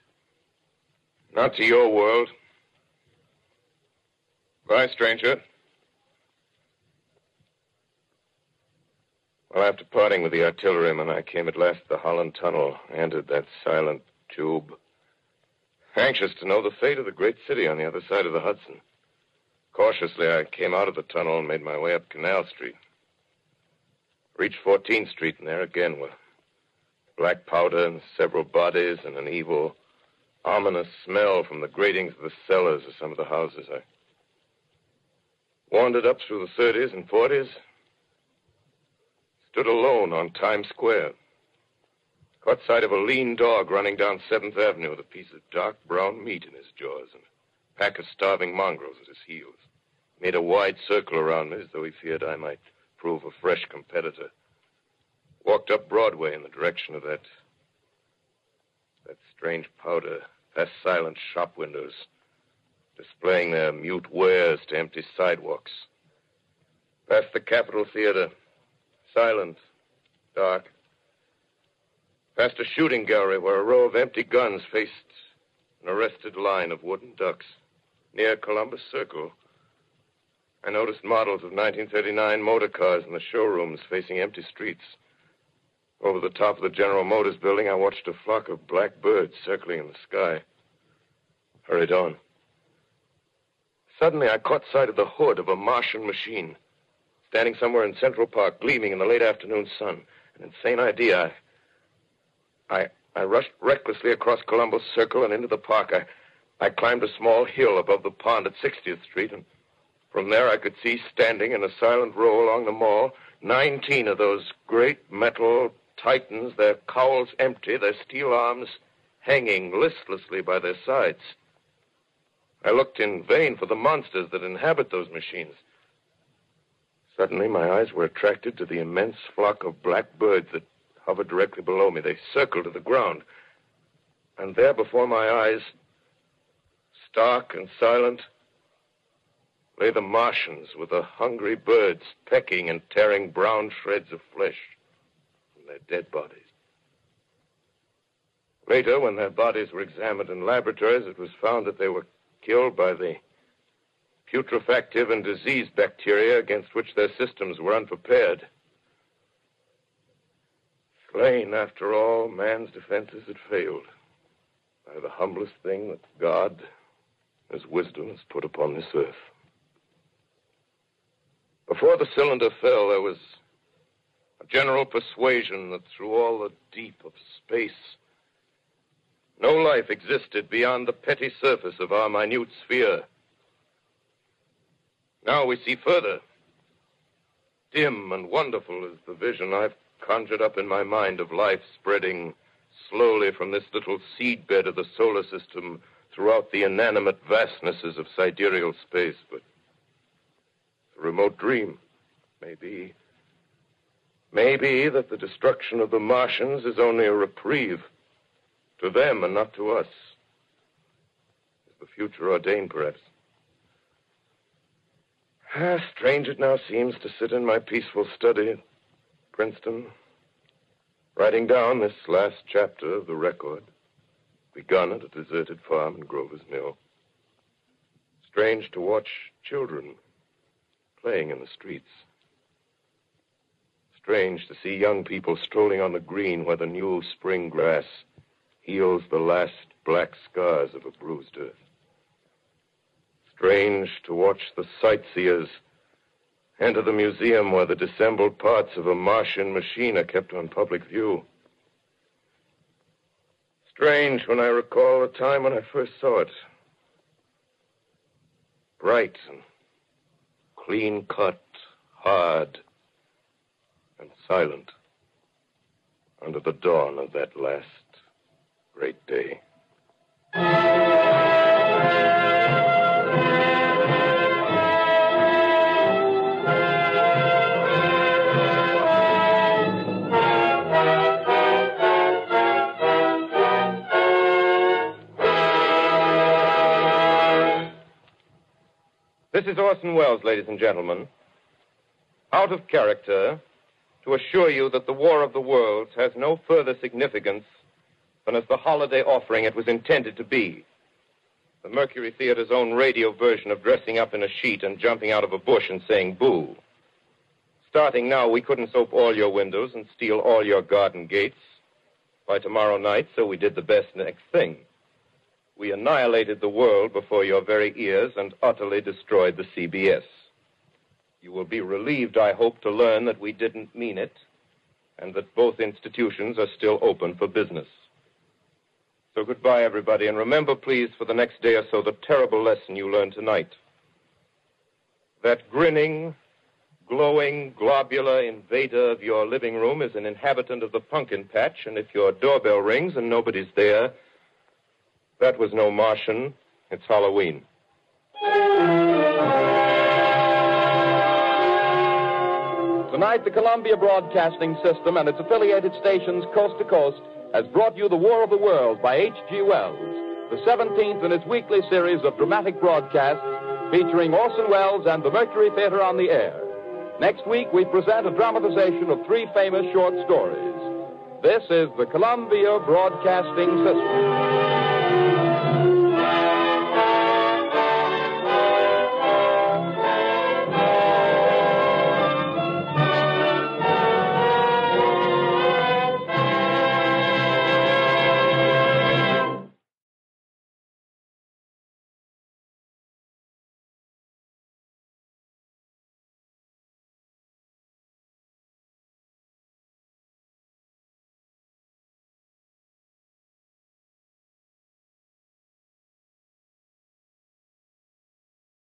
Not to your world. Bye, stranger. Well, after parting with the artilleryman, I came at last to the Holland Tunnel, entered that silent tube. Anxious to know the fate of the great city on the other side of the Hudson. Cautiously, I came out of the tunnel and made my way up Canal Street. Reached 14th Street, and there again were black powder and several bodies and an evil, ominous smell from the gratings of the cellars of some of the houses. I wandered up through the 30s and 40s, stood alone on Times Square. Caught sight of a lean dog running down 7th Avenue with a piece of dark brown meat in his jaws and a pack of starving mongrels at his heels. Made a wide circle around me as though he feared I might prove a fresh competitor. Walked up Broadway in the direction of that strange powder, past silent shop windows, displaying their mute wares to empty sidewalks. Past the Capitol Theater, silent, dark. Past a shooting gallery where a row of empty guns faced an arrested line of wooden ducks. Near Columbus Circle, I noticed models of 1939 motor cars in the showrooms facing empty streets. Over the top of the General Motors building, I watched a flock of black birds circling in the sky. Hurried on. Suddenly, I caught sight of the hood of a Martian machine, standing somewhere in Central Park, gleaming in the late afternoon sun. An insane idea. I rushed recklessly across Columbus Circle and into the park. I climbed a small hill above the pond at 60th Street, and from there I could see, standing in a silent row along the mall, 19 of those great metal titans, their cowls empty, their steel arms hanging listlessly by their sides. I looked in vain for the monsters that inhabit those machines. Suddenly, my eyes were attracted to the immense flock of black birds that hovered directly below me. They circled to the ground. And there before my eyes, stark and silent, lay the Martians with the hungry birds pecking and tearing brown shreds of flesh from their dead bodies. Later, when their bodies were examined in laboratories, it was found that they were killed by the putrefactive and disease bacteria against which their systems were unprepared. Slain, after all, man's defenses had failed by the humblest thing that God, His wisdom, has put upon this earth. Before the cylinder fell, there was a general persuasion that through all the deep of space, no life existed beyond the petty surface of our minute sphere. Now we see further. Dim and wonderful is the vision I've conjured up in my mind of life spreading slowly from this little seedbed of the solar system throughout the inanimate vastnesses of sidereal space. But it's a remote dream. Maybe that the destruction of the Martians is only a reprieve to them and not to us. Is the future ordained, perhaps? Strange it now seems to sit in my peaceful study at Princeton, writing down this last chapter of the record, begun at a deserted farm in Grover's Mill. Strange to watch children playing in the streets. Strange to see young people strolling on the green where the new spring grass heals the last black scars of a bruised earth. Strange to watch the sightseers enter the museum where the dissembled parts of a Martian machine are kept on public view. Strange when I recall the time when I first saw it. Bright and clean-cut, hard and silent under the dawn of that last great day. This is Orson Welles, ladies and gentlemen. Out of character, to assure you that the War of the Worlds has no further significance than as the holiday offering it was intended to be. The Mercury Theater's own radio version of dressing up in a sheet and jumping out of a bush and saying boo. Starting now, we couldn't soap all your windows and steal all your garden gates. By tomorrow night, so we did the best next thing. We annihilated the world before your very ears and utterly destroyed the CBS. You will be relieved, I hope, to learn that we didn't mean it and that both institutions are still open for business. So goodbye, everybody, and remember, please, for the next day or so, the terrible lesson you learned tonight. That grinning, glowing, globular invader of your living room is an inhabitant of the pumpkin patch, and if your doorbell rings and nobody's there, that was no Martian. It's Halloween. Tonight, the Columbia Broadcasting System and its affiliated stations coast to coast has brought you The War of the Worlds by H.G. Wells, the 17th in its weekly series of dramatic broadcasts featuring Orson Welles and the Mercury Theater on the air. Next week, we present a dramatization of 3 famous short stories. This is the Columbia Broadcasting System.